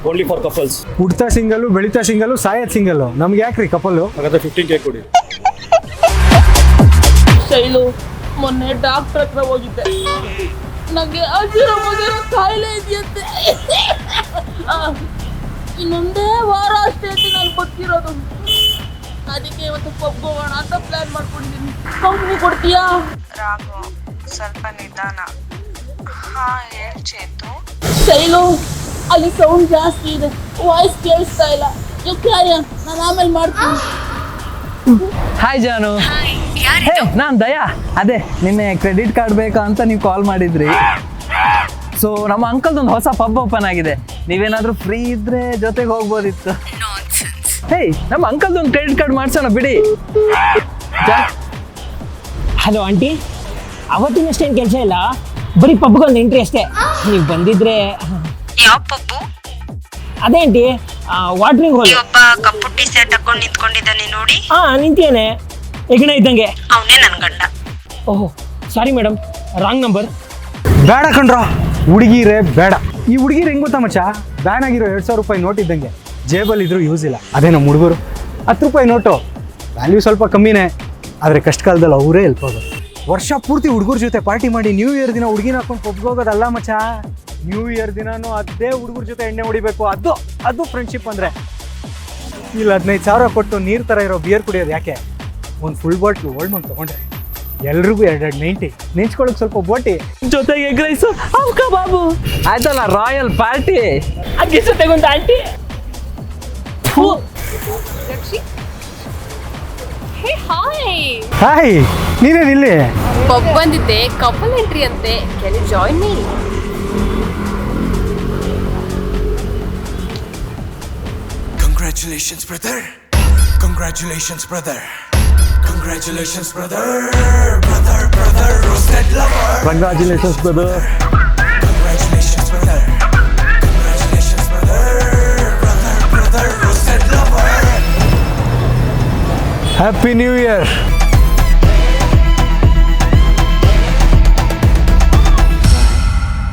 Only for couples. ಹುಡ್ತಾ single, ಬೆಳಿತಾ single, ಸಾಯದ್ ಸಿಂಗಲ್. ನಮ್ಗೆ ಯಾಕ್ರಿ ಕಪಲ್ಲು? ಹಾಗಾದ್ರೆ 15K ಕೊಡಿ. ಶೈಲು, ಮೊನ್ನೆ ಡಾಕ್ಟರ್ ಹತ್ರ ಹೋಗಿದ್ದೆ. ನನಗೆ ಅಜಿರೋ ಕಾಯಿಲೆ ಇದೆಯಂತೆ. ಇನ್ನೊಂದೇ ವಾರ ಅಷ್ಟೇ ಅಂತ ನಾನು ಗೊತ್ತಿರೋದು. ಅದಕ್ಕೆ ಇವತ್ತು ಪಬ್ಗೆ ಹೋಗೋಣ ಅಂತ ಪ್ಲಾನ್ ಮಾಡ್ಕೊಂಡಿದ್ದೀನಿ. ಕಂಪ್ನಿ ಕೊಡ್ತೀಯಾ? ರಾಘು, ಸ್ವಲ್ಪ ನಿಧಾನ. ಹಾ, ಹೇಳಿ ಚೇತು. ಶೈಲು, ಅಲ್ಲಿ ಸೌಂಡ್ ಜಾಸ್ತಿ ಇದೆ, ವಾಯ್ಸ್ ಕೇಳಿಸ್ತಾ ಇಲ್ಲ. ನಾನು ಆಮೇಲೆ ಮಾಡ್ತೀನಿ. ಹಾಯ್ ಜಾನು. ಹೇ, ನಾನು ದಯಾ. ಅದೇ ನಿನ್ನೆ ಕ್ರೆಡಿಟ್ ಕಾರ್ಡ್ ಬೇಕಾ ಅಂತ ನೀವು ಕಾಲ್ ಮಾಡಿದ್ರಿ. ಸೊ ನಮ್ಮ ಅಂಕಲ್ದೊಂದು ಹೊಸ ಪಬ್ ಓಪನ್ ಆಗಿದೆ. ನೀವೇನಾದರೂ ಫ್ರೀ ಇದ್ರೆ ಜೊತೆಗೆ ಹೋಗ್ಬೋದಿತ್ತು. ಹೇ, ನಮ್ಮ ಅಂಕಲ್ದೊಂದು ಕ್ರೆಡಿಟ್ ಕಾರ್ಡ್ ಮಾಡ್ಸೋಣ ಬಿಡಿ. ಹಲೋ ಆಂಟಿ, ಅವತ್ತಿನಷ್ಟೇನು ಕೆಲಸ ಇಲ್ಲ, ಬರೀ ಪಬ್ಗೊಂದು ಎಂಟ್ರಿ ಅಷ್ಟೇ. ನೀವು ಬಂದಿದ್ರೆ. ಯಾವ ಪಬ್ಬು? ಅದೇ ಆಂಟಿ, ವಾಟ್ರಿಂಗ್ ಹೋಲ್. ಒಬ್ಬ ಕಪ್ಪು ಟಿ ಶರ್ಟ್ ಹಾಕೊಂಡು ನಿಂತ್ಕೊಂಡಿದ್ದಾನೆ ನೋಡಿ. ನಿಂತೇನೆ, ಹೆಗಣ ಇದ್ದಂಗೆ. ಅವನೇ ನನ್ನ ಗಂಡ. ಓಹೋ, ಸಾರಿ ಮೇಡಮ್, ರಾಂಗ್ ನಂಬರ್. ಬೇಡ ಕಣ್ರ, ಹುಡುಗಿರೇ ಬೇಡ. ಈ ಹುಡುಗಿರು ಹೆಂಗ್ ಗೊತ್ತಾ ಮಚ್ಚ, ಬ್ಯಾನ್ ಆಗಿರೋ 2,000 ರೂಪಾಯಿ ನೋಟ್ ಇದ್ದಂಗೆ. ಜೇಬಲ್ಲಿ ಇದ್ರೂ ಯೂಸ್ ಇಲ್ಲ. ಅದೇ ನಮ್ಮ ಹುಡುಗರು 10 ರೂಪಾಯಿ ನೋಟು, ವ್ಯಾಲ್ಯೂ ಸ್ವಲ್ಪ ಕಮ್ಮಿನೇ, ಆದರೆ ಕಷ್ಟ ಕಾಲದಲ್ಲಿ ಅವರೇ ಹೆಲ್ಪ್ ಆಗೋದು. ವರ್ಷ ಪೂರ್ತಿ ಹುಡುಗರ ಜೊತೆ ಪಾರ್ಟಿ ಮಾಡಿ ನ್ಯೂ ಇಯರ್ ದಿನ ಹುಡುಗಿನ ಹಾಕೊಂಡು ಪಬ್ಗೆ ಹೋಗೋದಲ್ಲ ಮಚ್ಚ. ನ್ಯೂ ಇಯರ್ ದಿನಾನು ಅದೇ ಹುಡುಗರ ಜೊತೆ ಎಣ್ಣೆ ಹೊಡಿಬೇಕು. ಅದು ಫ್ರೆಂಡ್ಶಿಪ್ ಅಂದರೆ. ಇಲ್ಲಿ 15,000 ಕೊಟ್ಟು ನೀರು ಥರ ಇರೋ ಬಿಯರ್ ಕುಡಿಯೋದು ಯಾಕೆ? ಒಂದು ಫುಲ್ ಬಾಟ್ಲು ಓಲ್ಡ್ ಮಂಕ್ ತೊಗೊಂಡ್ರೆ ಎಲ್ರಿಗೂ 290. ನೆಂಚ್ಕೊಳಕ್ಕೆ ಸ್ವಲ್ಪ ಬೋಟಿ, ಜೊತೆಗೆ ಎಗ್ ರೈಸು, ಅವಕ ಬಾಬು, ಆಯ್ತಲ್ಲ ರಾಯಲ್ ಪಾರ್ಟಿ. ಅಕ್ಕಿ ಜೊತೆಗೊಂದು ಆಂಟಿ. ಹೇ ಹಾಯ್, ಹಾಯ್, ನೀನೇನು ಇಲ್ಲಿ? ಪಬ್ ಬಂದಿದ್ದೆ, ಕಪಲ್ ಎಂಟ್ರಿ ಅಂತೆ. Can you join me? Congratulations, brother. Congratulations, brother. Congratulations, brother. Brother, roasted lover. Congratulations brother. Congratulations, brother. Congratulations, brother. Brother, roasted lover. Happy new year.